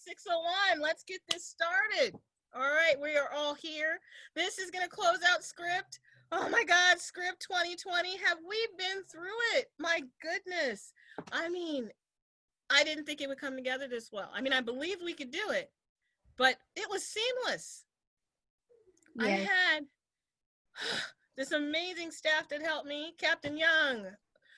6:01. Let's get this started. All right, we are all here. This is going to close out script. Oh my God, script 2020. Have we been through it? My goodness. I mean, I didn't think it would come together this well. I mean, I believed we could do it, but it was seamless. Yes. I had this amazing staff that helped me. Captain Young,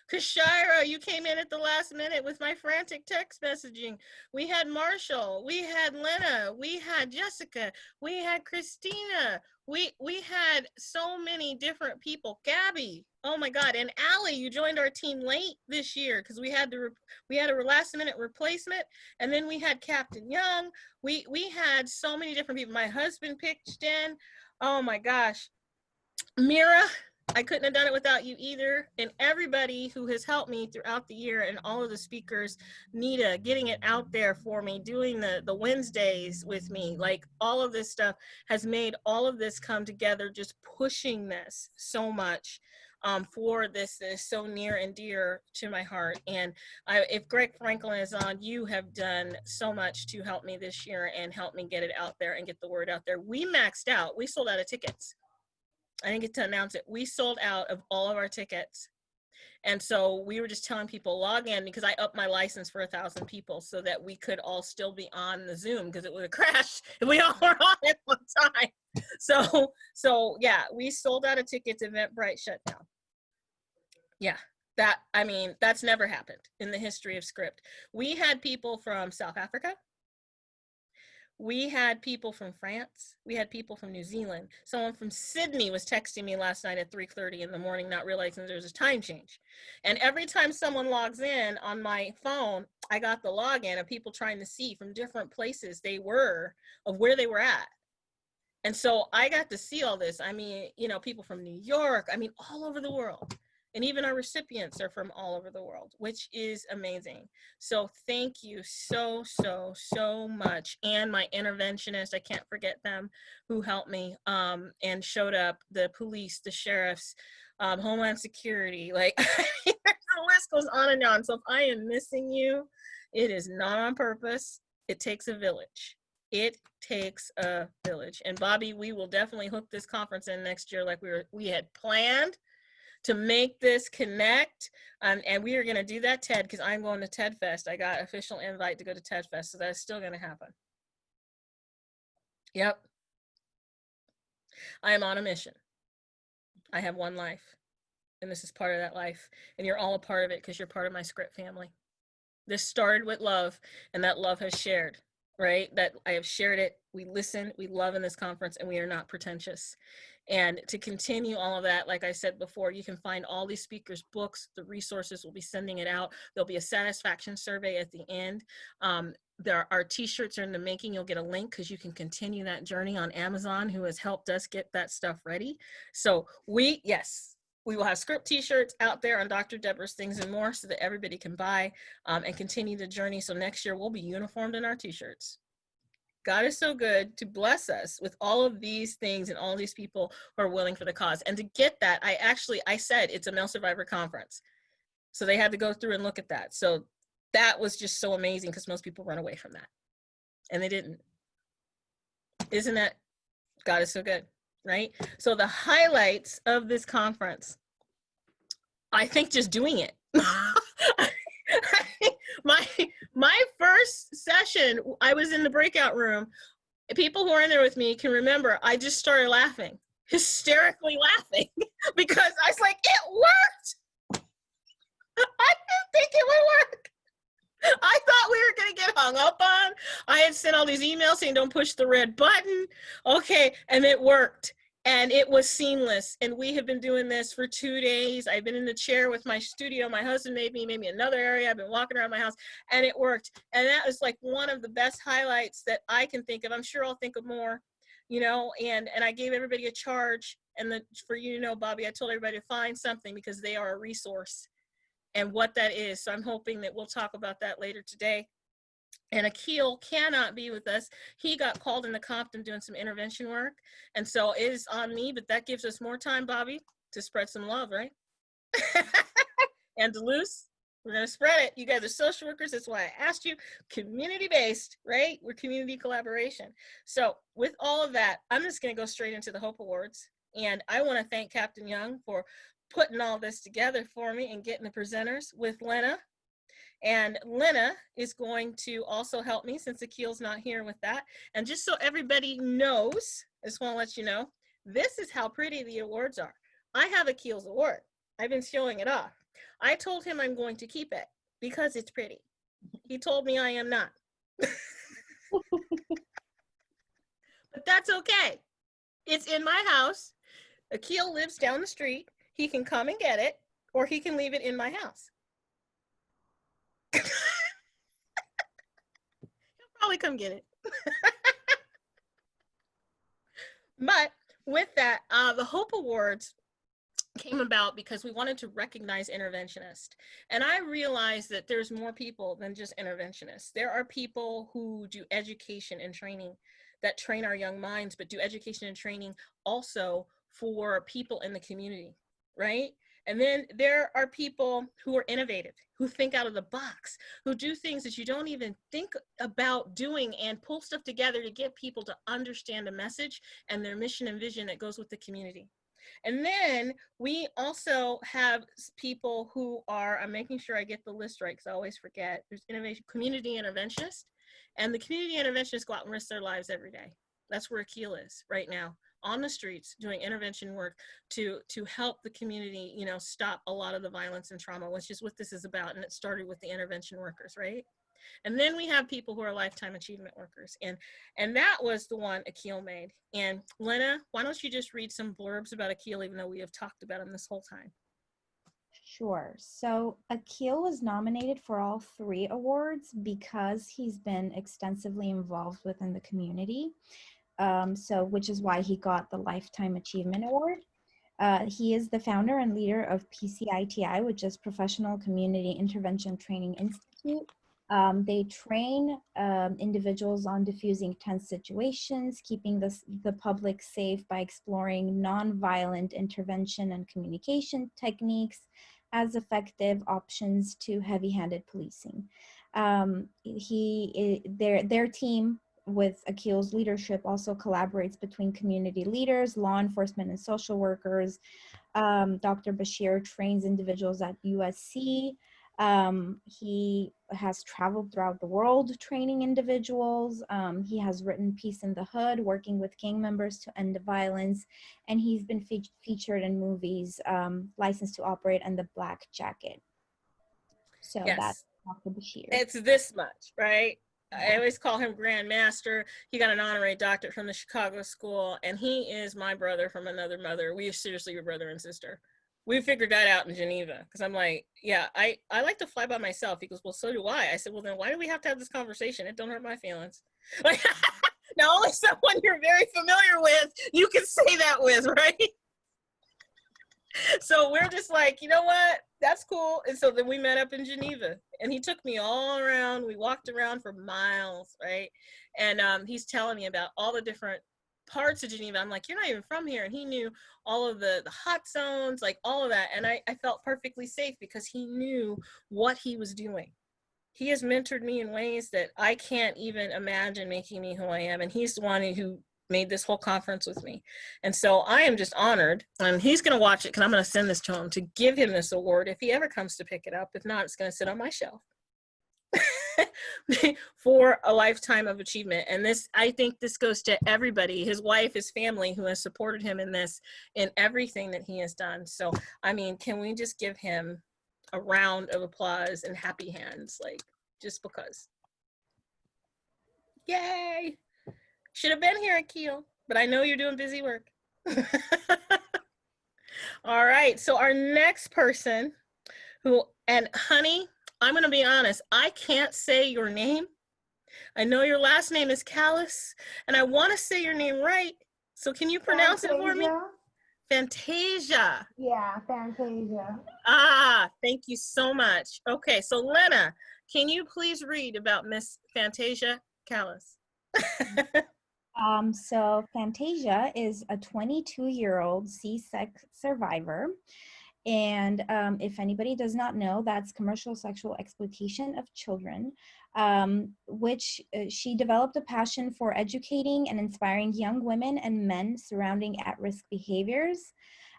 Kashira, you came in at the last minute with my frantic text messaging. We had Marshall, we had Lena, we had Jessica, we had Christina, we had so many different people. Gabby, oh my God, and Allie, you joined our team late this year because we had a last minute replacement, and then we had Captain Young. We had so many different people. My husband pitched in. Oh my gosh, Mira, I couldn't have done it without you either. And everybody who has helped me throughout the year, and all of the speakers, Nita, getting it out there for me, doing the Wednesdays with me, like all of this stuff has made all of this come together, just pushing this so much for this that is so near and dear to my heart. And if Greg Franklin is on, you have done so much to help me this year and help me get it out there and get the word out there. We maxed out. We sold out of tickets. I didn't get to announce it. We sold out of all of our tickets. And so we were just telling people log in, because I upped my license for 1,000 people so that we could all still be on the Zoom, because it would have crashed if we all were on at one time. So yeah, we sold out of tickets. Eventbrite shut down. Yeah, that's never happened in the history of script. We had people from South Africa. We had people from France. We had people from New Zealand. Someone from Sydney was texting me last night at 3:30 in the morning, not realizing there's a time change. And every time someone logs in on my phone, I got the login of people trying to see from different places they were, of where they were at. And so I got to see all this. I mean, you know, people from New York, I mean, all over the world. And even our recipients are from all over the world, which is amazing. So thank you so much. And my interventionist, I can't forget them, who helped me and showed up, the police, the sheriffs, Homeland Security, like the list goes on and on. So if I am missing you, it is not on purpose. It takes a village. It takes a village. And Bobby, we will definitely hook this conference in next year like we had planned, to make this connect. And we are going to do that, TED, because I'm going to TED Fest. I got official invite to go to TED Fest, so that's still going to happen. Yep. I am on a mission. I have one life, and this is part of that life. And you're all a part of it because you're part of my script family. This started with love, and that love has shared, right? That I have shared it. We listen, we love in this conference, and we are not pretentious. And to continue all of that, like I said before, you can find all these speakers' books, the resources, we'll be sending it out. There'll be a satisfaction survey at the end. Our t-shirts are in the making. You'll get a link because you can continue that journey on Amazon, who has helped us get that stuff ready. So we will have script t-shirts out there on Dr. Debra's Things and More so that everybody can buy and continue the journey. So next year we'll be uniformed in our t-shirts. God is so good to bless us with all of these things and all these people who are willing for the cause. And to get that, I said it's a male survivor conference. So they had to go through and look at that. So that was just so amazing because most people run away from that. And they didn't. Isn't that, God is so good, right? So the highlights of this conference, I think just doing it. My first session, I was in the breakout room. People who are in there with me can remember, I just started laughing, hysterically laughing, because I was like, it worked. I didn't think it would work. I thought we were going to get hung up on. I had sent all these emails saying, don't push the red button. Okay, and it worked. And it was seamless. And we have been doing this for 2 days. I've been in the chair with my studio. My husband made me another area. I've been walking around my house, and it worked. And that was like one of the best highlights that I can think of. I'm sure I'll think of more, you know, and I gave everybody a charge. And for you to know, Bobby, I told everybody to find something because they are a resource and what that is. So I'm hoping that we'll talk about that later today. And Akil cannot be with us. He got called into Compton doing some intervention work. And so it is on me, but that gives us more time, Bobby, to spread some love, right? And Dulce, We're going to spread it. You guys are social workers. That's why I asked you. Community-based, right? We're community collaboration. So with all of that, I'm just going to go straight into the Hope Awards. And I want to thank Captain Young for putting all this together for me and getting the presenters with Lena. And Lena is going to also help me since Akil's not here with that. And just so everybody knows, I just want to let you know, this is how pretty the awards are. I have Akil's award. I've been showing it off. I told him I'm going to keep it because it's pretty. He told me I am not. But that's okay. It's in my house. Akil lives down the street. He can come and get it, or he can leave it in my house. He'll probably come get it. But with that, the Hope Awards came about because we wanted to recognize interventionists. And I realized that there's more people than just interventionists. There are people who do education and training that train our young minds, but do education and training also for people in the community, right? And then there are people who are innovative, who think out of the box, who do things that you don't even think about doing and pull stuff together to get people to understand a message and their mission and vision that goes with the community. And then we also have people who are, I'm making sure I get the list right because I always forget. There's innovation, community interventionists, and the community interventionists go out and risk their lives every day. That's where Akil is right now, on the streets doing intervention work to help the community, you know, stop a lot of the violence and trauma, which is what this is about. And it started with the intervention workers, right? And then we have people who are lifetime achievement workers. And that was the one Akil made. And Lena, why don't you just read some blurbs about Akil, even though we have talked about him this whole time? Sure. So Akil was nominated for all 3 awards because he's been extensively involved within the community. Which is why he got the Lifetime Achievement Award. He is the founder and leader of PCITI, which is Professional Community Intervention Training Institute. They train individuals on diffusing tense situations, keeping the public safe by exploring nonviolent intervention and communication techniques as effective options to heavy-handed policing. Their team, with Akil's leadership, also collaborates between community leaders, law enforcement, and social workers. Dr. Bashir trains individuals at USC. He has traveled throughout the world training individuals. He has written Peace in the Hood, working with gang members to end the violence. And he's been featured in movies, License to Operate and The Black Jacket. So yes. That's Dr. Bashir. It's this much, right? I always call him Grand Master. He got an honorary doctorate from the Chicago School, and he is my brother from another mother. We are seriously your brother and sister. We figured that out in Geneva, because I'm like, yeah, I like to fly by myself. He goes, well, so do I. I said, well, then why do we have to have this conversation? It don't hurt my feelings. Like, now, only someone you're very familiar with, you can say that with, right? So we're just like, you know what? That's cool. And so then we met up in Geneva, and he took me all around. We walked around for miles, right? And he's telling me about all the different parts of Geneva. I'm like, you're not even from here. And he knew all of the hot zones, like all of that. And I felt perfectly safe because he knew what he was doing. He has mentored me in ways that I can't even imagine making me who I am. And he's the one who made this whole conference with me. And so I am just honored, and he's going to watch it because I'm going to send this to him to give him this award if he ever comes to pick it up. If not, it's going to sit on my shelf for a lifetime of achievement. And this, I think this goes to everybody, his wife, his family, who has supported him in this, in everything that he has done. So, I mean, can we just give him a round of applause and happy hands, like, just because. Yay. Should have been here, Akil, but I know you're doing busy work. All right, so our next person who, and honey, I'm going to be honest, I can't say your name. I know your last name is Callis, and I want to say your name right. So can you pronounce it for me? Fantasia. Yeah, Fantasia. Ah, thank you so much. Okay, so Lena, can you please read about Miss Fantasia Callis? So Fantasia is a 22-year-old C-sex survivor, And if anybody does not know, that's commercial sexual exploitation of children, which she developed a passion for educating and inspiring young women and men surrounding at-risk behaviors,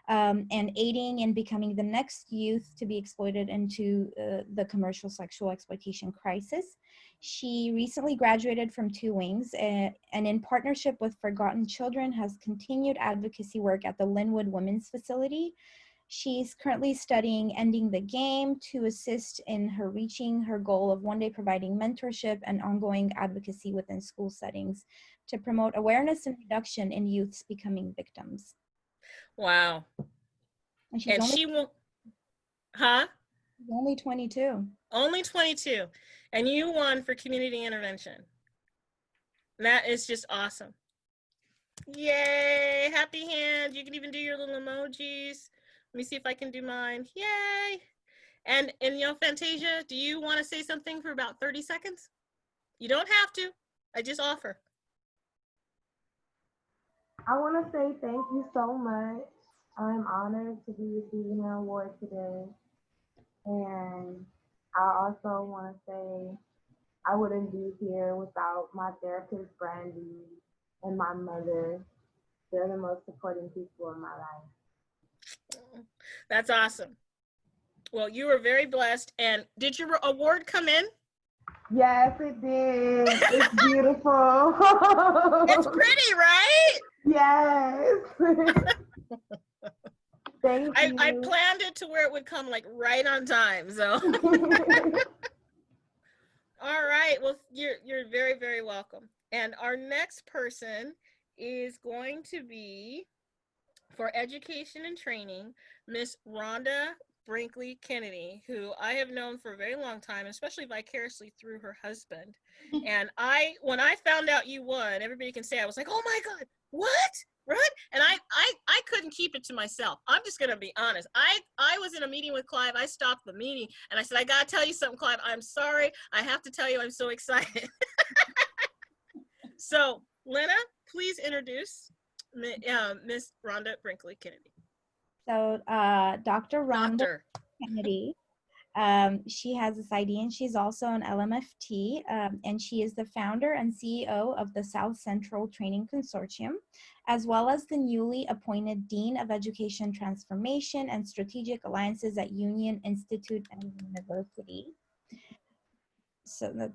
and aiding in becoming the next youth to be exploited into the commercial sexual exploitation crisis. She recently graduated from Two Wings, and in partnership with Forgotten Children has continued advocacy work at the Linwood Women's Facility. She's currently studying Ending the Game to assist in her reaching her goal of one day providing mentorship and ongoing advocacy within school settings to promote awareness and reduction in youths becoming victims. Wow. And she's only, she will, huh? only 22. Only 22. And you won for community intervention. That is just awesome. Yay, happy hand. You can even do your little emojis. Let me see if I can do mine. Yay. And Fantasia, do you want to say something for about 30 seconds? You don't have to. I just offer. I want to say thank you so much. I'm honored to be receiving an award today. And I also want to say I wouldn't be here without my therapist, Brandy, and my mother. They're the most supporting people in my life. That's awesome. Well, you were very blessed. And did your award come in? Yes, it did. It's beautiful. It's pretty, right? Yes. Thank you. I planned it to where it would come like right on time. So, all right. Well, you're very, very welcome. And our next person is going to be, for education and training, Miss Rhonda Brinkley Kennedy, who I have known for a very long time, especially vicariously through her husband. And when I found out you won, everybody can say, I was like, oh my God, what? Right? And I couldn't keep it to myself. I'm just gonna be honest. I was in a meeting with Clive. I stopped the meeting and I said, I gotta tell you something, Clive. I'm sorry. I have to tell you, I'm so excited. So, Lena, please introduce Miss Rhonda Brinkley Kennedy. So Dr. Rhonda Kennedy, she has this ID, and she's also an LMFT, and she is the founder and CEO of the South Central Training Consortium, as well as the newly appointed Dean of Education Transformation and Strategic Alliances at Union Institute and University. So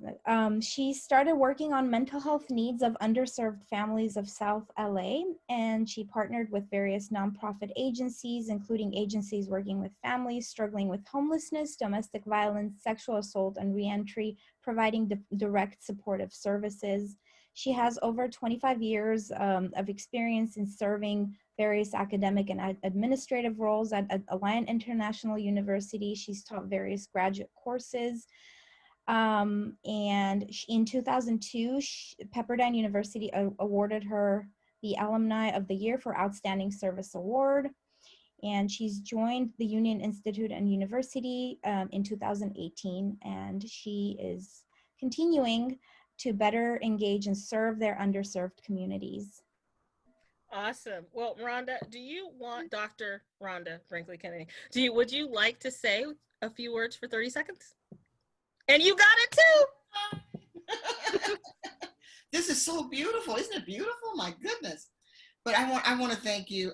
she started working on mental health needs of underserved families of South LA, and she partnered with various nonprofit agencies, including agencies working with families struggling with homelessness, domestic violence, sexual assault, and reentry, providing direct supportive services. She has over 25 years of experience in serving various academic and administrative roles at Alliant International University. She's taught various graduate courses. And in 2002, Pepperdine University awarded her the Alumni of the Year for Outstanding Service Award. And she's joined the Union Institute and University in 2018, and she is continuing to better engage and serve their underserved communities. Awesome. Well, Rhonda, do you want Dr. Rhonda Brinkley Kennedy? Would you like to say a few words for 30 seconds? And you got it too. This is so beautiful. Isn't it beautiful? My goodness. But I want to thank you.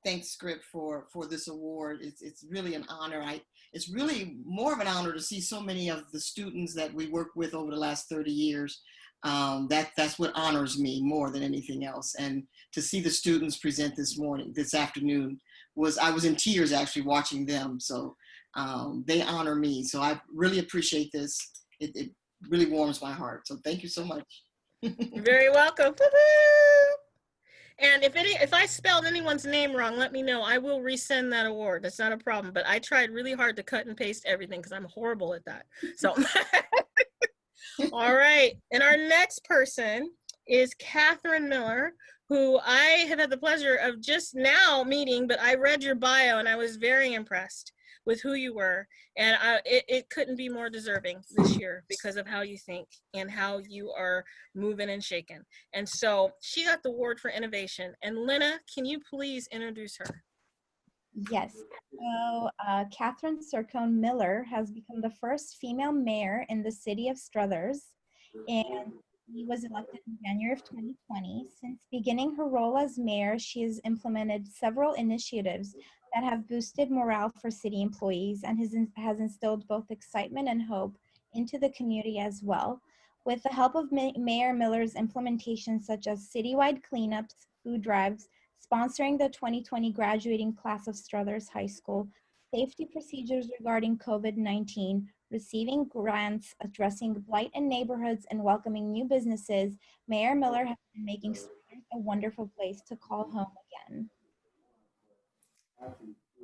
Thanks, Script, for this award. It's really an honor. It's really more of an honor to see so many of the students that we worked with over the last 30 years. That's what honors me more than anything else. And to see the students present this afternoon, I was in tears actually watching them. So they honor me. So I really appreciate this. It really warms my heart. So thank you so much. You're very welcome. Woo-hoo! And if I spelled anyone's name wrong, let me know. I will resend that award. That's not a problem. But I tried really hard to cut and paste everything because I'm horrible at that. So, all right. And our next person is Catherine Miller, who I have had the pleasure of just now meeting, but I read your bio and I was very impressed with who you were. And it couldn't be more deserving this year because of how you think and how you are moving and shaking. And so she got the award for innovation. And Lena, can you please introduce her? Yes. So, Catherine Sircone Miller has become the first female mayor in the city of Struthers, and she was elected in January of 2020. Since beginning her role as mayor, she has implemented several initiatives that have boosted morale for city employees and has instilled both excitement and hope into the community as well. With the help of Mayor Miller's implementation, such as citywide cleanups, food drives, sponsoring the 2020 graduating class of Struthers High School, safety procedures regarding COVID-19, receiving grants, addressing blight in neighborhoods, and welcoming new businesses, Mayor Miller has been making Struthers a wonderful place to call home again.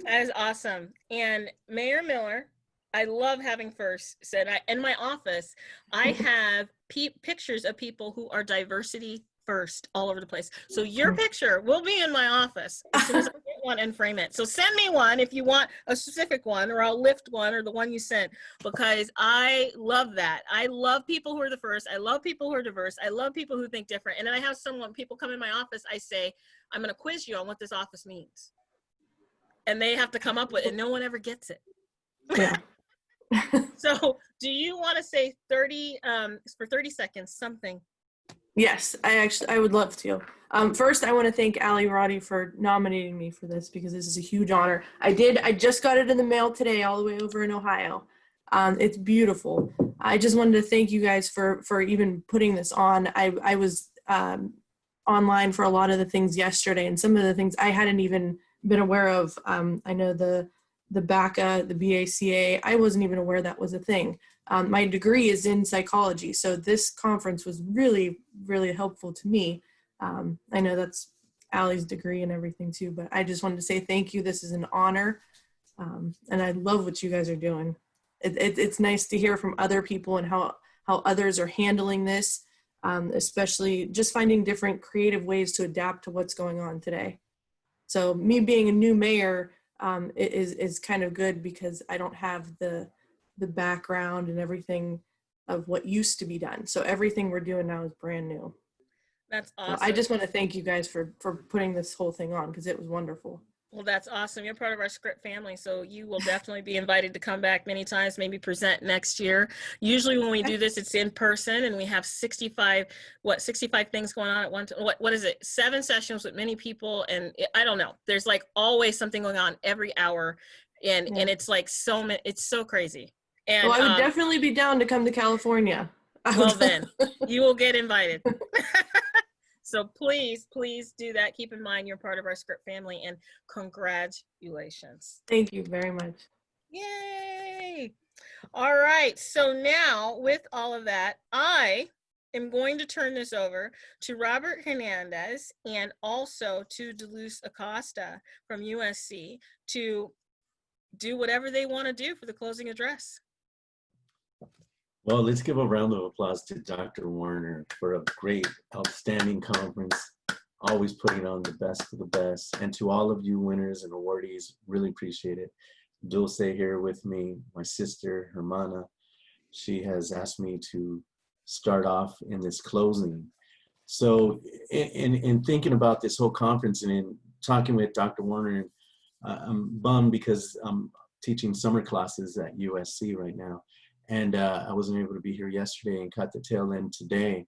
That is awesome. And Mayor Miller, I love having first said, in my office, I have pictures of people who are diversity first all over the place. So your picture will be in my office as soon as I get one and frame it. So send me one if you want a specific one, or I'll lift one or the one you sent, because I love that. I love people who are the first. I love people who are diverse. I love people who think different. And then I have people come in my office, I say, I'm going to quiz you on what this office means. And they have to come up with it, and no one ever gets it. Yeah. So do you want to say 30 seconds, something? Yes, I would love to. First, I want to thank Ali Roddy for nominating me for this, because this is a huge honor. I just got it in the mail today, all the way over in Ohio. It's beautiful. I just wanted to thank you guys for even putting this on. I was online for a lot of the things yesterday, and some of the things I hadn't even been aware of. I know the BACA, the BACA, I wasn't even aware that was a thing. My degree is in psychology, so this conference was really, really helpful to me. I know that's Allie's degree and everything too, but I just wanted to say thank you. This is an honor, and I love what you guys are doing. It's nice to hear from other people and how others are handling this, especially just finding different creative ways to adapt to what's going on today. So me being a new mayor is kind of good, because I don't have the background and everything of what used to be done. So everything we're doing now is brand new. That's awesome. So I just want to thank you guys for putting this whole thing on, because it was wonderful. Well, that's awesome. You're part of our script family, so you will definitely be invited to come back many times, maybe present next year. Usually when we do this, it's in person, and we have 65 things going on at one time. What is it? 7 sessions with many people, and I don't know. There's like always something going on every hour, and it's like it's so crazy. And well, I would definitely be down to come to California. Well, then you will get invited. So please do that. Keep in mind you're part of our script family, and congratulations. Thank you very much. Yay. All right. So now with all of that, I am going to turn this over to Robert Hernandez and also to Dulce Acosta from USC to do whatever they want to do for the closing address. Well, let's give a round of applause to Dr. Warner for a great, outstanding conference, always putting on the best of the best. And to all of you winners and awardees, really appreciate it. Dulce here with me, my sister, Hermana. She has asked me to start off in this closing. So in thinking about this whole conference and in talking with Dr. Warner, I'm bummed because I'm teaching summer classes at USC right now. And I wasn't able to be here yesterday and caught the tail end today.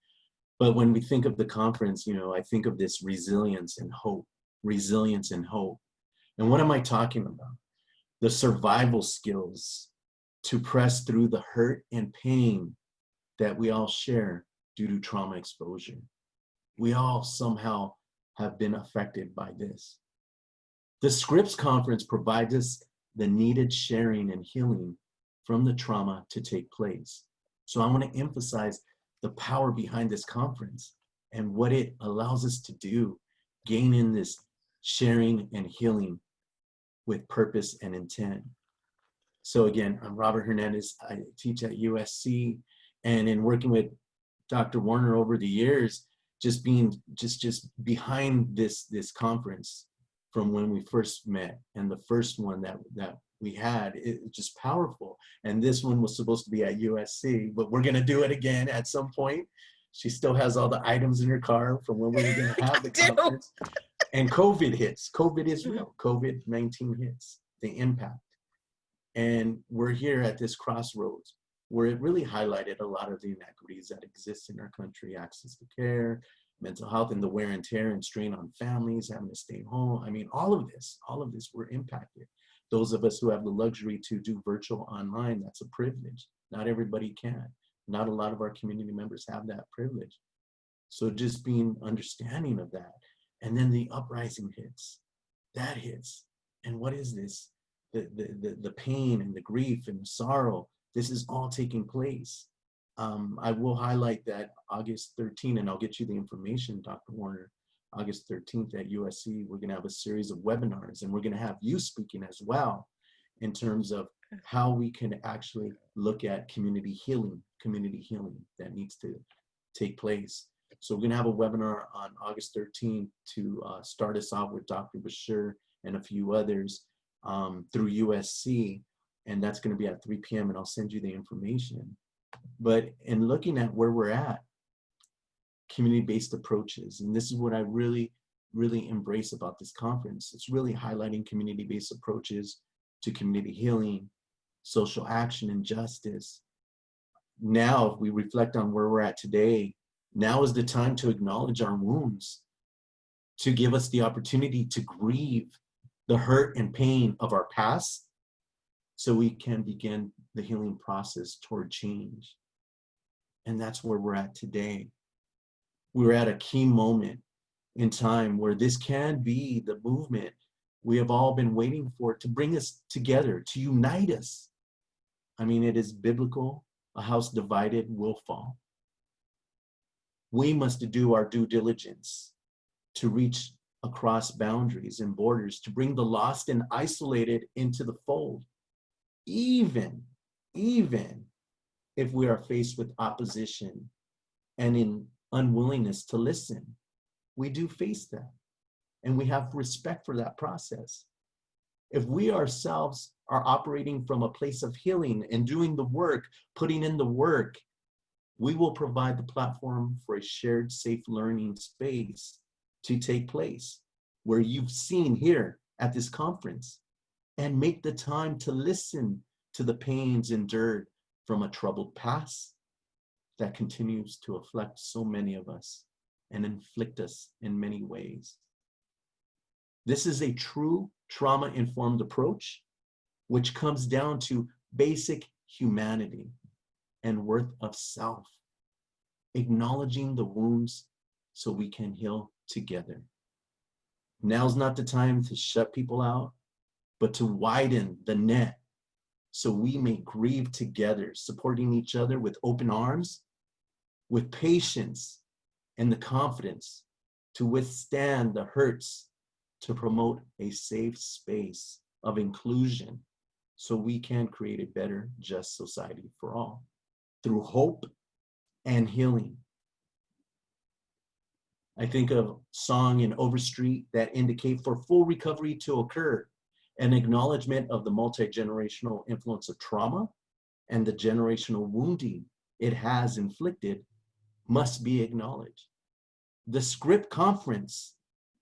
But when we think of the conference, you know, I think of this resilience and hope. And what am I talking about? The survival skills to press through the hurt and pain that we all share due to trauma exposure. We all somehow have been affected by this. The Scripps Conference provides us the needed sharing and healing from the trauma to take place. So I want to emphasize the power behind this conference and what it allows us to do, gain in this sharing and healing with purpose and intent. So again, I'm Robert Hernandez. I teach at USC, and in working with Dr. Warner over the years, just being just behind this conference from when we first met, and the first one that we had, it's just powerful. And this one was supposed to be at USC, but we're gonna do it again at some point. She still has all the items in her car from when we were gonna have the conference. And COVID hits. COVID is real. COVID-19 hits, the impact. And we're here at this crossroads where it really highlighted a lot of the inequities that exist in our country: access to care, mental health, and the wear and tear and strain on families, having to stay home. I mean, all of this were impacted. Those of us who have the luxury to do virtual online, that's a privilege. Not everybody can. Not a lot of our community members have that privilege. So just being understanding of that. And then the uprising hits. That hits. And what is this? The pain and the grief and the sorrow. This is all taking place. I will highlight that August 13th, and I'll get you the information, Dr. Warner. August 13th at USC, we're going to have a series of webinars, and we're going to have you speaking as well in terms of how we can actually look at community healing that needs to take place. So we're going to have a webinar on August 13th to start us off with Dr. Bashir and a few others through USC, and that's going to be at 3 p.m. and I'll send you the information. But in looking at where we're at, community-based approaches, and this is what I really, really embrace about this conference. It's really highlighting community-based approaches to community healing, social action, and justice. Now, if we reflect on where we're at today, now is the time to acknowledge our wounds, to give us the opportunity to grieve the hurt and pain of our past so we can begin the healing process toward change. And that's where we're at today. We're at a key moment in time where this can be the movement we have all been waiting for, to bring us together, to unite us. I mean, it is biblical. A house divided will fall. We must do our due diligence to reach across boundaries and borders, to bring the lost and isolated into the fold, even if we are faced with opposition and in unwillingness to listen. We do face that, and we have respect for that process. If we ourselves are operating from a place of healing and doing the work, putting in the work, we will provide the platform for a shared, safe learning space to take place, where you've seen here at this conference, and make the time to listen to the pains endured from a troubled past that continues to afflict so many of us and inflict us in many ways. This is a true trauma-informed approach, which comes down to basic humanity and worth of self, acknowledging the wounds so we can heal together. Now's not the time to shut people out, but to widen the net so we may grieve together, supporting each other with open arms, with patience and the confidence to withstand the hurts, to promote a safe space of inclusion so we can create a better, just society for all through hope and healing. I think of song in Overstreet that indicate for full recovery to occur, an acknowledgement of the multi-generational influence of trauma and the generational wounding it has inflicted must be acknowledged. The Script Conference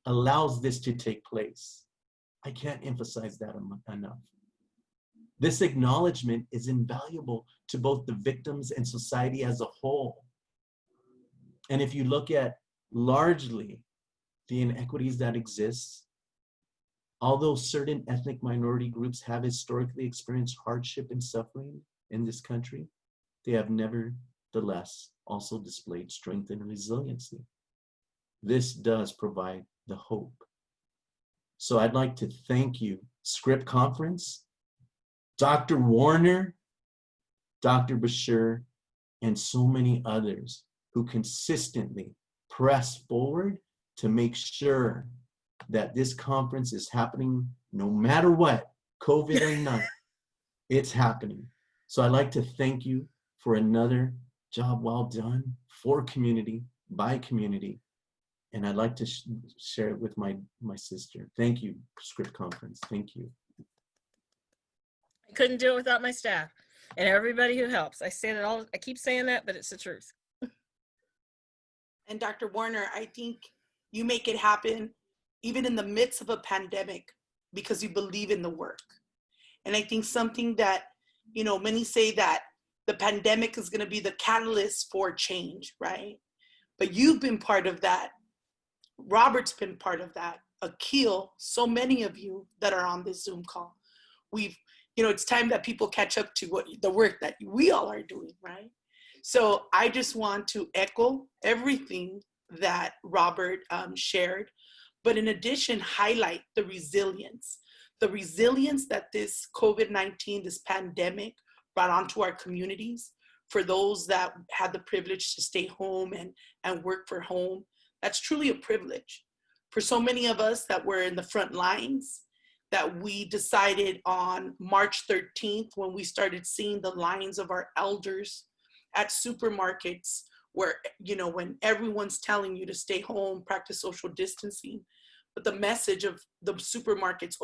allows this to take place. I can't emphasize that enough. This acknowledgement is invaluable to both the victims and society as a whole. And if you look at largely the inequities that exist, although certain ethnic minority groups have historically experienced hardship and suffering in this country, they have nevertheless also displayed strength and resiliency. This does provide the hope. So I'd like to thank you, Script Conference, Dr. Warner, Dr. Bashir, and so many others who consistently press forward to make sure that this conference is happening no matter what, COVID or not, it's happening. So I'd like to thank you for another job well done for community, by community. And I'd like to share it with my sister. Thank you, Script Conference. Thank you. I couldn't do it without my staff and everybody who helps. I say that all, I keep saying that, but it's the truth. And Dr. Warner, I think you make it happen even in the midst of a pandemic, because you believe in the work. And I think something that, you know, many say that the pandemic is going to be the catalyst for change, right? But you've been part of that. Robert's been part of that. Akil, so many of you that are on this Zoom call. We've, you know, it's time that people catch up to what the work that we all are doing, right? So I just want to echo everything that Robert shared, but in addition, highlight the resilience that this COVID-19, this pandemic brought onto our communities. For those that had the privilege to stay home and work from home, that's truly a privilege. For so many of us that were in the front lines, that we decided on March 13th, when we started seeing the lines of our elders at supermarkets, where, you know, when everyone's telling you to stay home, practice social distancing, but the message of the supermarkets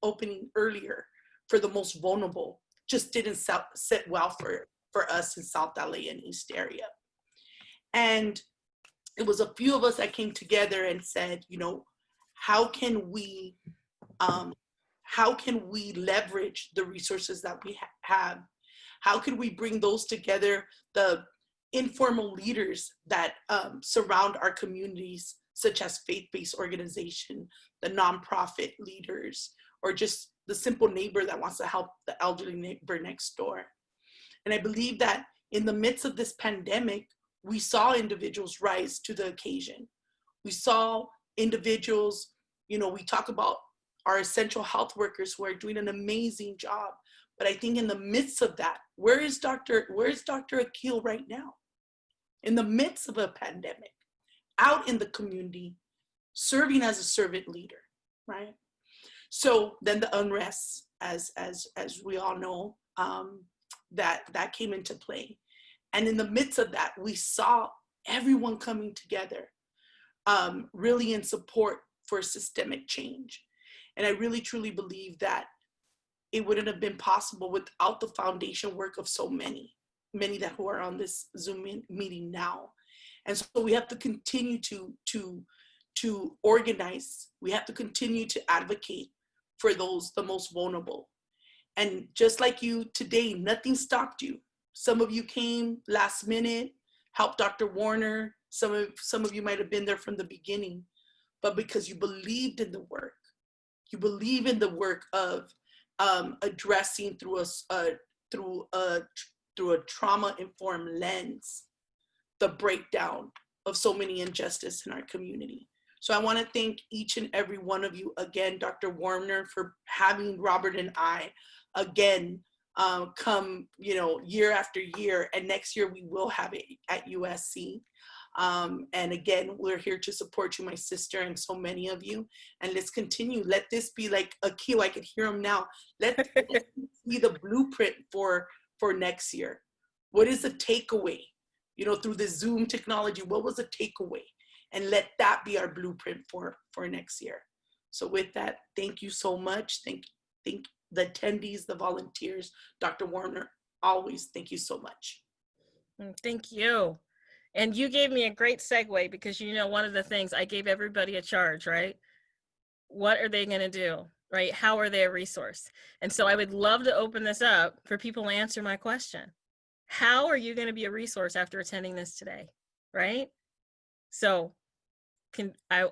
opening earlier for the most vulnerable just didn't sit well for us in South LA and East area. And it was a few of us that came together and said, you know, how can we leverage the resources that we have? How can we bring those together, the informal leaders that surround our communities, such as faith-based organization, the nonprofit leaders, or just the simple neighbor that wants to help the elderly neighbor next door. And I believe that in the midst of this pandemic, we saw individuals rise to the occasion. We saw individuals, you know, we talk about our essential health workers who are doing an amazing job. But I think in the midst of that, where is Dr. Akil right now? In the midst of a pandemic, out in the community, serving as a servant leader, right? So then the unrest, as we all know, that came into play. And in the midst of that, we saw everyone coming together, really in support for systemic change. And I really, truly believe that it wouldn't have been possible without the foundation work of so many that who are on this Zoom meeting now. And so we have to continue to organize. We have to continue to advocate for those, the most vulnerable. And just like you today, nothing stopped you. Some of you came last minute, helped Dr. Warner. Some of you might have been there from the beginning, but because you believed in the work, you believe in the work of addressing through a trauma-informed lens, the breakdown of so many injustice in our community. So I want to thank each and every one of you again, Dr. Warner, for having Robert and I again come, you know, year after year, and next year we will have it at USC. And again, we're here to support you, my sister, and so many of you. And let's continue. Let this be like Akil. I can hear him now. Let this be the blueprint for next year. What is the takeaway? You know, through the Zoom technology, what was the takeaway? And let that be our blueprint for next year. So with that, thank you so much. Thank the attendees, the volunteers, Dr. Warner, always thank you so much. Thank you. And you gave me a great segue, because, you know, one of the things I gave everybody a charge, right? What are they going to do, right? How are they a resource? And so I would love to open this up for people to answer my question. How are you going to be a resource after attending this today, right? So can I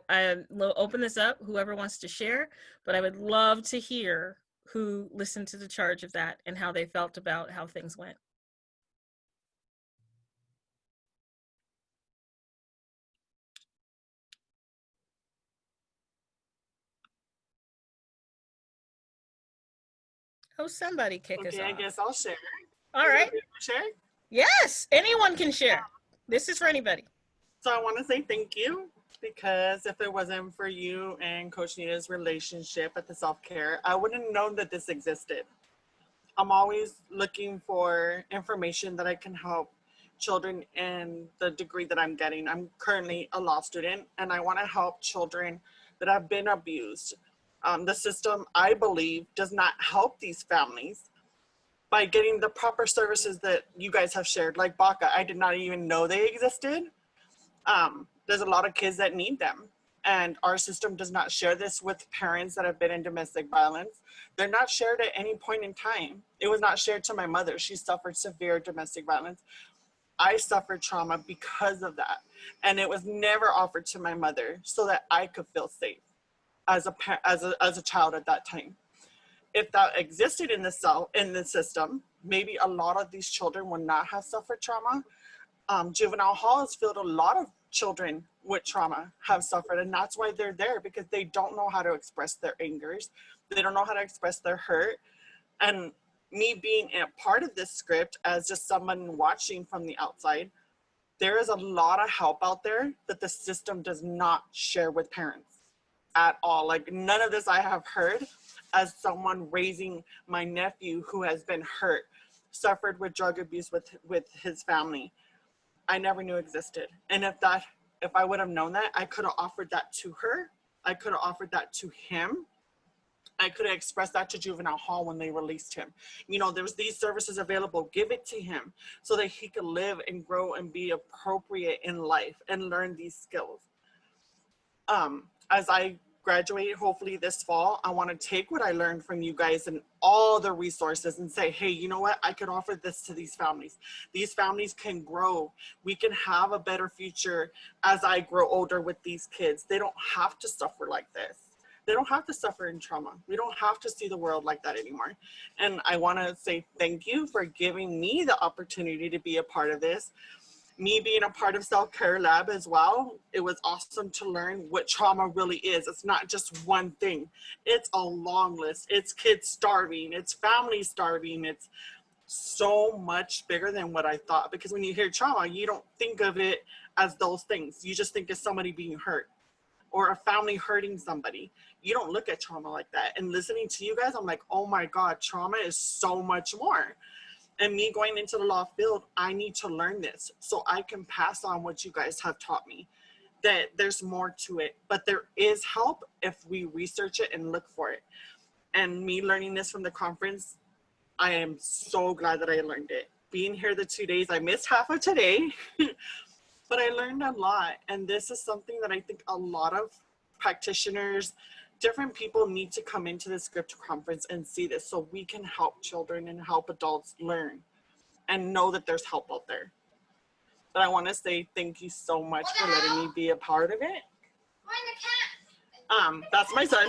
open this up, whoever wants to share, but I would love to hear who listened to the charge of that and how they felt about how things went. Oh, somebody kick us off. Okay, I guess I'll share. All right. Share? Yes, anyone can share. This is for anybody. So I want to say thank you, because if it wasn't for you and Coach Nita's relationship at the self-care, I wouldn't know that this existed. I'm always looking for information that I can help children in the degree that I'm getting. I'm currently a law student, and I want to help children that have been abused. The system, I believe, does not help these families by getting the proper services that you guys have shared, like BACA. I did not even know they existed. There's a lot of kids that need them. and our system does not share this with parents that have been in domestic violence. They're not shared at any point in time. It was not shared to my mother. She suffered severe domestic violence. I suffered trauma because of that. And it was never offered to my mother so that I could feel safe as a child at that time. If that existed in the system, maybe a lot of these children would not have suffered trauma. Juvenile hall has filled a lot of children with trauma have suffered, and that's why they're there, because they don't know how to express their angers. They don't know how to express their hurt. And me being a part of this script as just someone watching from the outside, there is a lot of help out there that the system does not share with parents at all. Like, none of this I have heard as someone raising my nephew who has been hurt, suffered with drug abuse with his family. I never knew existed. And if I would have known that, I could have offered that to her. I could have offered that to him. I could have expressed that to juvenile hall when they released him. You know, there's these services available. Give it to him so that he could live and grow and be appropriate in life and learn these skills. As I graduate, hopefully this fall, I want to take what I learned from you guys and all the resources and say, hey, you know what? I could offer this to these families. These families can grow. We can have a better future as I grow older with these kids. They don't have to suffer like this. They don't have to suffer in trauma. We don't have to see the world like that anymore. And I want to say thank you for giving me the opportunity to be a part of this. Me being a part of Self-Care Lab as well, it was awesome to learn what trauma really is. It's not just one thing. It's a long list. It's kids starving. It's families starving. It's so much bigger than what I thought. Because when you hear trauma, you don't think of it as those things. You just think of somebody being hurt or a family hurting somebody. You don't look at trauma like that. And listening to you guys, I'm like, oh my God, trauma is so much more. And me going into the law field, I need to learn this so I can pass on what you guys have taught me, that there's more to it, but there is help if we research it and look for it. And me learning this from the conference, I am so glad that I learned it. Being here the 2 days, I missed half of today, but I learned a lot. And this is something that I think a lot of practitioners, different people need to come into the script conference and see this so we can help children and help adults learn and know that there's help out there. But I want to say thank you so much for letting me be a part of it. That's my son.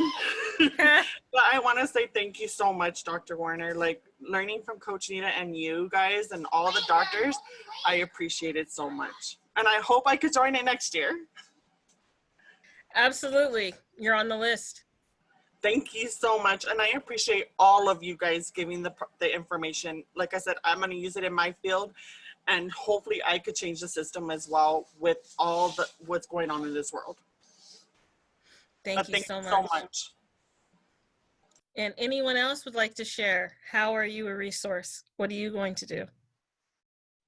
But I want to say thank you so much, Dr. Warner. Like, learning from Coach Nita and you guys and all the doctors, I appreciate it so much. And I hope I could join it next year. Absolutely. You're on the list. Thank you so much. And I appreciate all of you guys giving the information. Like I said, I'm going to use it in my field, and hopefully I could change the system as well with all what's going on in this world. Thank you so much. And anyone else would like to share? How are you a resource? What are you going to do?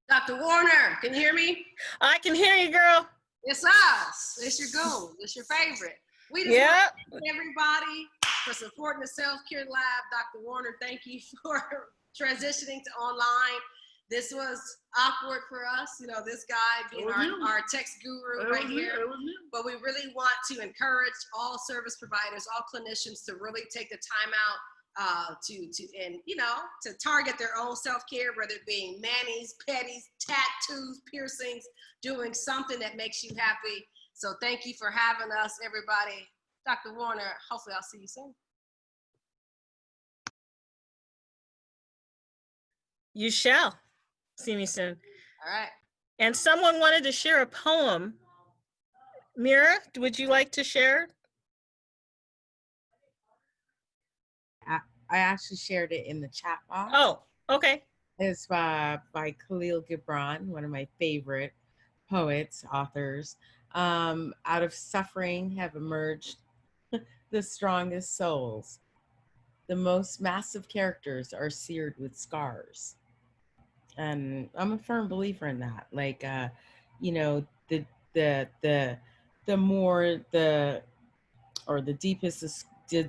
Dr. Warner, can you hear me? I can hear you, girl. It's us. It's your goal. It's your favorite. We just want to thank everybody for supporting the Self-Care Lab. Dr. Warner, thank you for transitioning to online. This was awkward for us, you know, this guy being our text guru right here. But we really want to encourage all service providers, all clinicians to really take the time out to target their own self-care, whether it being manis, petties, tattoos, piercings, doing something that makes you happy. So thank you for having us, everybody. Dr. Warner, hopefully I'll see you soon. You shall see me soon. All right. And someone wanted to share a poem. Mira, would you like to share? I actually shared it in the chat box. Oh, okay. It's by Khalil Gibran, one of my favorite poets, authors. Out of suffering have emerged the strongest souls. The most massive characters are seared with scars. And I'm a firm believer in that. Like, the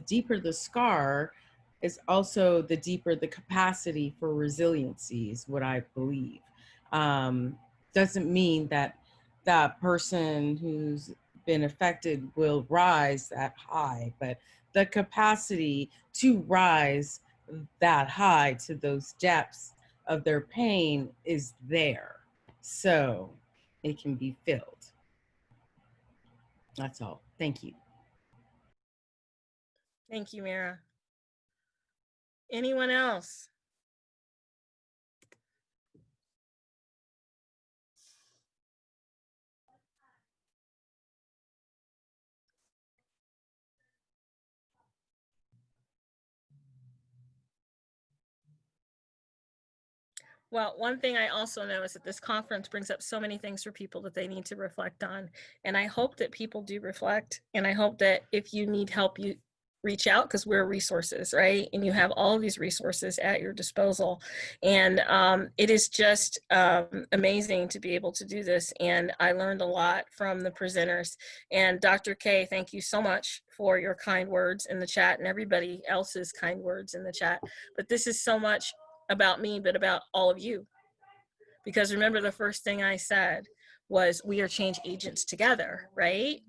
deeper the scar is also the deeper the capacity for resiliency is what I believe. Doesn't mean that that person who's been affected will rise that high, but the capacity to rise that high to those depths of their pain is there. So it can be filled. That's all. Thank you. Thank you, Mira. Anyone else? Well, one thing I also know is that this conference brings up so many things for people that they need to reflect on. And I hope that people do reflect. And I hope that if you need help, you reach out, because we're resources, right? And you have all of these resources at your disposal. And it is just amazing to be able to do this. And I learned a lot from the presenters. And Dr. K, thank you so much for your kind words in the chat, and everybody else's kind words in the chat. But this is so much about me, but about all of you. Because remember, the first thing I said was we are change agents together, right?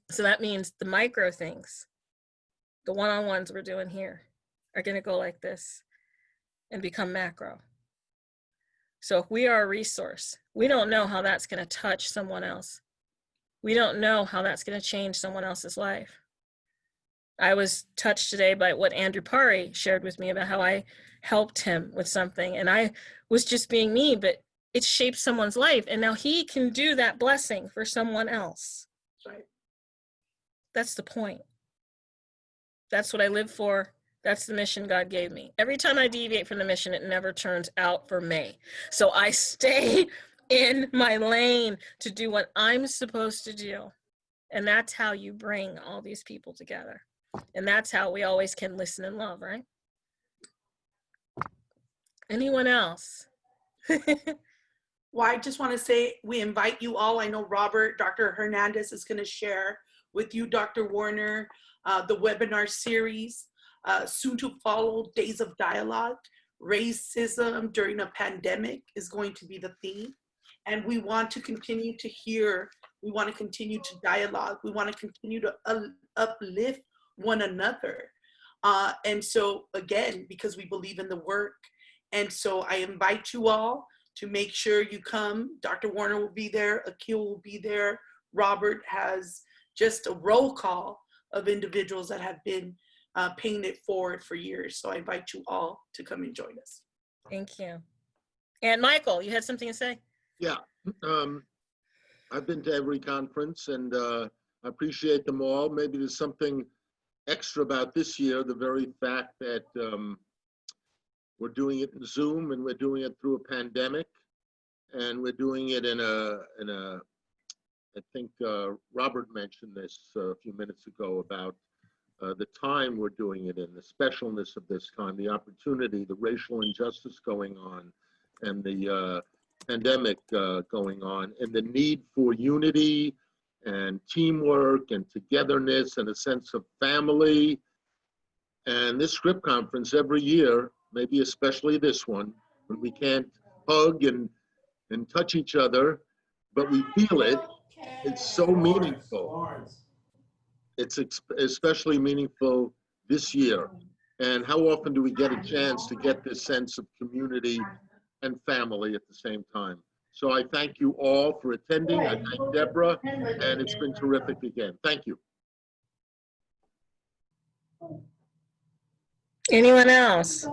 So that means the micro things, the one-on-ones we're doing here, are going to go like this and become macro. So if we are a resource, we don't know how that's going to touch someone else. We don't know how that's going to change someone else's life. I was touched today by what Andrew Pari shared with me about how I helped him with something, and I was just being me, but it shaped someone's life, and now he can do that blessing for someone else. Right. That's the point. That's what I live for. That's the mission God gave me. Every time I deviate from the mission, it never turns out for me. So I stay in my lane to do what I'm supposed to do. And that's how you bring all these people together. And that's how we always can listen and love, right? Anyone else? Well, I just want to say we invite you all. I know Dr. Hernandez is going to share with you, Dr. Warner, the webinar series, soon to follow, Days of Dialogue. Racism during a pandemic is going to be the theme. And we want to continue to hear, we want to continue to dialogue, we want to continue to uplift one another. And so again, because we believe in the work. And so I invite you all to make sure you come. Dr. Warner will be there, Akil will be there. Robert has just a roll call of individuals that have been paying it forward for years. So I invite you all to come and join us. Thank you. And Michael, you had something to say? Yeah, I've been to every conference and I appreciate them all. Maybe there's something extra about this year, the very fact that we're doing it in Zoom and we're doing it through a pandemic, and we're doing it in a I think Robert mentioned this a few minutes ago about the time we're doing it in, the specialness of this time, the opportunity, the racial injustice going on, and the pandemic going on, and the need for unity and teamwork and togetherness and a sense of family. And this script conference every year, maybe especially this one, when we can't hug and touch each other, but we feel it, it's so meaningful. It's especially meaningful this year. And how often do we get a chance to get this sense of community and family at the same time? So I thank you all for attending. I thank Debra, and it's been terrific again. Thank you. Anyone else?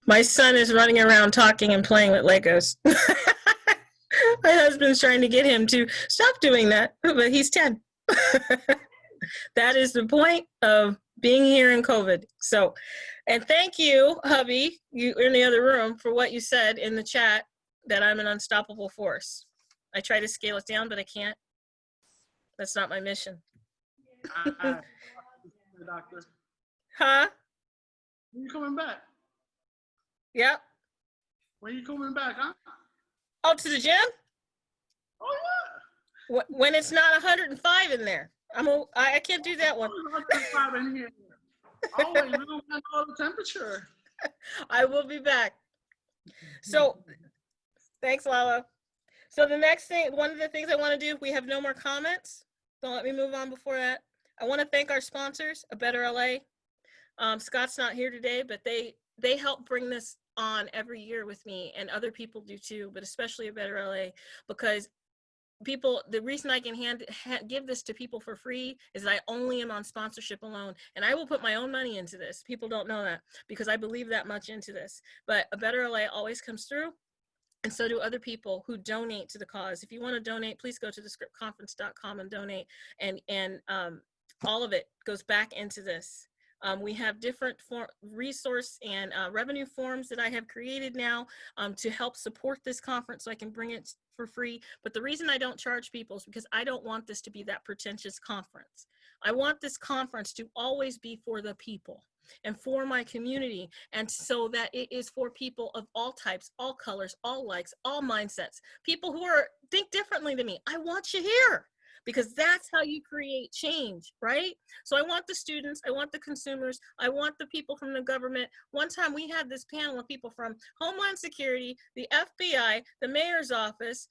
My son is running around talking and playing with Legos. My husband's trying to get him to stop doing that, but he's 10. That is the point of being here in COVID. So, and thank you, hubby, you in the other room, for what you said in the chat, that I'm an unstoppable force. I try to scale it down, but I can't. That's not my mission. Doctor. Huh? When you coming back? Yep. When you coming back, huh? Oh, to the gym? Oh, yeah. When it's not 105 in there. I can't do that one. 105 in here. Always, we don't want to know the temperature. I will be back. So, thanks, Lala. So the next thing, one of the things I want to do, we have no more comments. Don't let me move on before that. I want to thank our sponsors, A Better LA. Scott's not here today, but they help bring this on every year with me, and other people do too, but especially A Better LA, because people, the reason I can give this to people for free is that I only am on sponsorship alone, and I will put my own money into this. People don't know that because I believe that much into this, but A Better LA always comes through. And so do other people who donate to the cause. If you want to donate, please go to thescriptconference.com and donate. And all of it goes back into this. We have different resource and revenue forms that I have created now to help support this conference so I can bring it for free. But the reason I don't charge people is because I don't want this to be that pretentious conference. I want this conference to always be for the people and for my community, and so that it is for people of all types, all colors, all likes, all mindsets, people who think differently than me. I want you here because that's how you create change, right? So I want the students, I want the consumers, I want the people from the government. One time we had this panel of people from Homeland Security, the FBI, the mayor's office,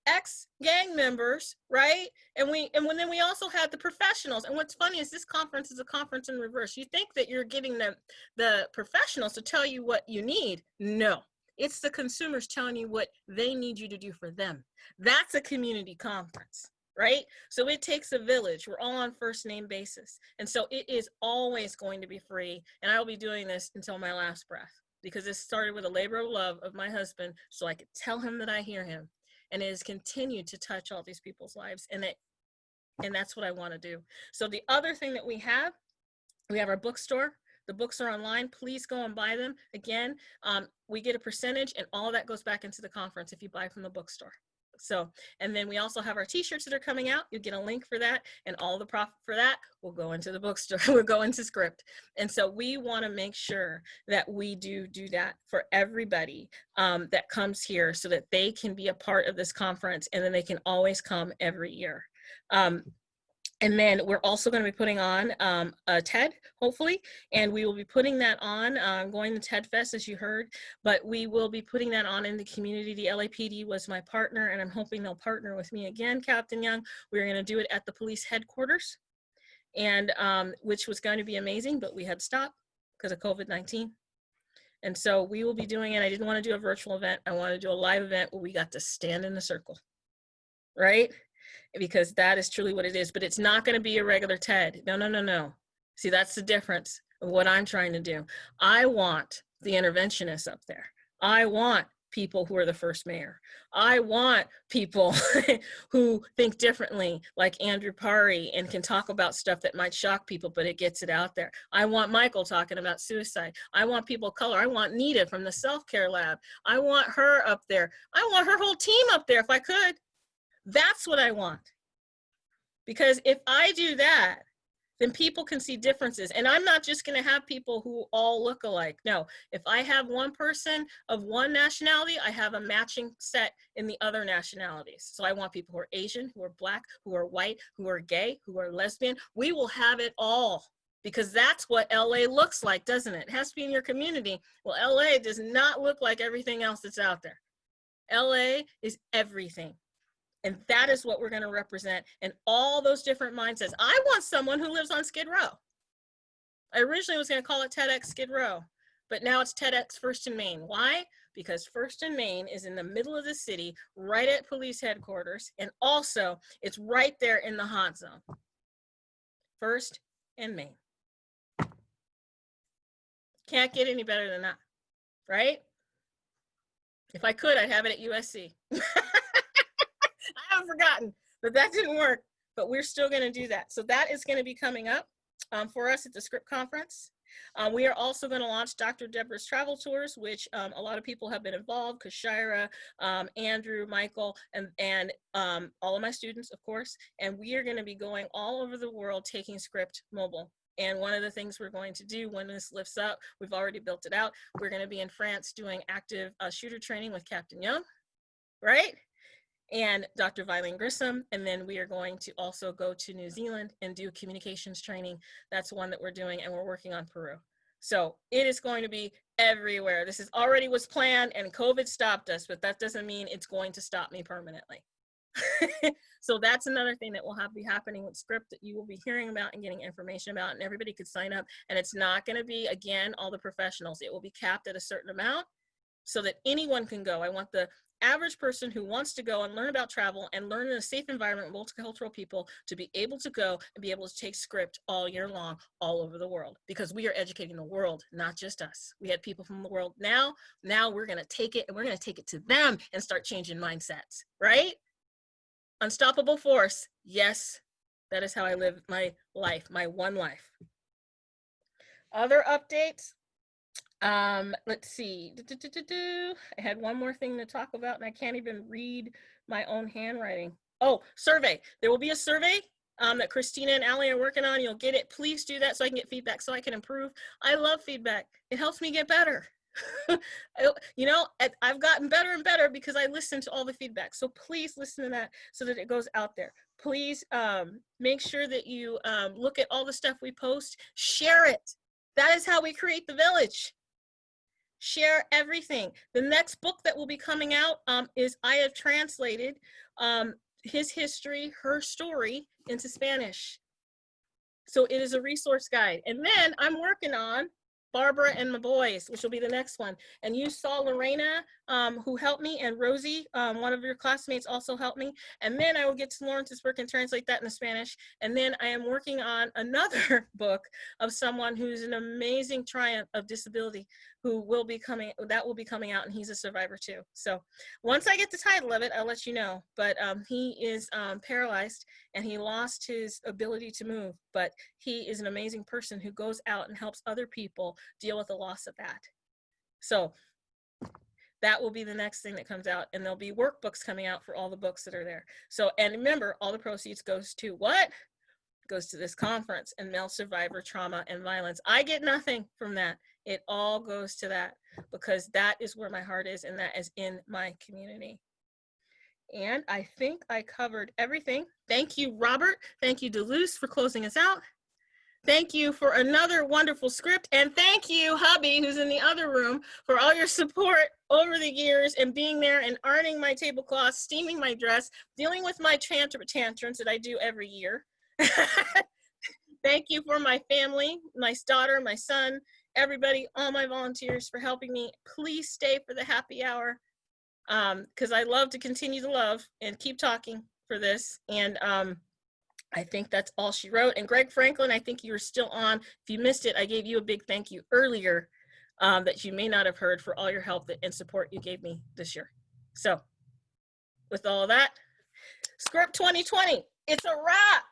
ex-gang members, right? And then we also had the professionals. And what's funny is this conference is a conference in reverse. You think that you're getting the professionals to tell you what you need. No, it's the consumers telling you what they need you to do for them. That's a community conference, right? So it takes a village. We're all on first name basis. And so it is always going to be free. And I'll be doing this until my last breath, because this started with a labor of love of my husband so I could tell him that I hear him. And it has continued to touch all these people's lives. And that's what I want to do. So the other thing that we have our bookstore. The books are online. Please go and buy them. Again, we get a percentage, and all of that goes back into the conference if you buy from the bookstore. So, and then we also have our t-shirts that are coming out. You'll get a link for that, and all the profit for that will go into the bookstore, will go into Script. And so we want to make sure that we do that for everybody that comes here so that they can be a part of this conference, and then they can always come every year. And then we're also going to be putting on a TED, hopefully, and we will be putting that on, going to TED Fest, as you heard, but we will be putting that on in the community. The LAPD was my partner, and I'm hoping they'll partner with me again, Captain Young. We're going to do it at the police headquarters, and which was going to be amazing, but we had to stop because of COVID-19. And so we will be doing it. I didn't want to do a virtual event. I wanted to do a live event where we got to stand in a circle, right? Because that is truly what it is, but it's not going to be a regular TED. No. See, that's the difference of what I'm trying to do. I want the interventionists up there. I want people who are the first mayor. I want people who think differently, like Andrew Pari, and can talk about stuff that might shock people, but it gets it out there. I want Michael talking about suicide. I want people of color. I want Nita from the self-care lab. I want her up there. I want her whole team up there if I could. That's what I want. Because if I do that, then people can see differences. And I'm not just going to have people who all look alike. No, if I have one person of one nationality, I have a matching set in the other nationalities. So I want people who are Asian, who are Black, who are white, who are gay, who are lesbian. We will have it all, because that's what LA looks like, doesn't it? It has to be in your community. Well, LA does not look like everything else that's out there. LA is everything. And that is what we're going to represent in all those different mindsets. I want someone who lives on Skid Row. I originally was going to call it TEDx Skid Row, but now it's TEDx First and Main. Why? Because First and Main is in the middle of the city, right at police headquarters, and also it's right there in the hot zone. First and Main. Can't get any better than that, right? If I could, I'd have it at USC. I haven't forgotten, but that didn't work. But we're still going to do that. So that is going to be coming up for us at the Script Conference. We are also going to launch Dr. Debra's travel tours, which a lot of people have been involved, Kashira, Andrew, Michael, and all of my students, of course. And we are going to be going all over the world taking Script mobile. And one of the things we're going to do when this lifts up, we've already built it out. We're going to be in France doing active shooter training with Captain Young, right? and Dr. Violet Grissom. And then we are going to also go to New Zealand and do communications training. That's one that we're doing, and we're working on Peru. So it is going to be everywhere. This is already was planned, and COVID stopped us, but that doesn't mean it's going to stop me permanently. So that's another thing that will be happening with Script that you will be hearing about and getting information about, and everybody could sign up. And it's not going to be, again, all the professionals. It will be capped at a certain amount so that anyone can go. I want the average person who wants to go and learn about travel and learn in a safe environment with multicultural people to be able to go and be able to take Script all year long, all over the world, because we are educating the world, not just us. We had people from the world. Now we're going to take it, and we're going to take it to them and start changing mindsets, right? Unstoppable force. Yes, that is how I live my life, my one life. Other updates. Let's see. I had one more thing to talk about, and I can't even read my own handwriting. Oh, survey. There will be a survey that Christina and Allie are working on. You'll get it. Please do that so I can get feedback, so I can improve. I love feedback. It helps me get better. You know, I've gotten better and better because I listen to all the feedback. So please listen to that so that it goes out there. Please make sure that you look at all the stuff we post. Share it. That is how we create the village. Share everything. The next book that will be coming out is I have translated his history, her story into Spanish. So it is a resource guide. And then I'm working on Barbara and my boys, which will be the next one. And you saw Lorena, who helped me, and Rosie, one of your classmates, also helped me. And then I will get to Lawrence's work and translate that into Spanish. And then I am working on another book of someone who's an amazing triumph of disability, who will be coming, that will be coming out, and he's a survivor too. So once I get the title of it, I'll let you know. But he is paralyzed, and he lost his ability to move, but he is an amazing person who goes out and helps other people deal with the loss of that. So that will be the next thing that comes out, and there'll be workbooks coming out for all the books that are there. So, and remember, all the proceeds goes to what? Goes to this conference and male survivor trauma and violence. I get nothing from that. It all goes to that, because that is where my heart is, and that is in my community. And I think I covered everything. Thank you, Robert. Thank you, Dulce, for closing us out. Thank you for another wonderful script. And thank you, hubby, who's in the other room, for all your support over the years and being there and ironing my tablecloth, steaming my dress, dealing with my tantrums that I do every year. Thank you for my family, my daughter, my son, everybody, all my volunteers for helping me. Please stay for the happy hour, because I love to continue to love and keep talking for this. And I think that's all she wrote. And Greg Franklin, I think you were still on. If you missed it, I gave you a big thank you earlier that you may not have heard, for all your help and support you gave me this year. So with all of that, Script 2020, it's a wrap.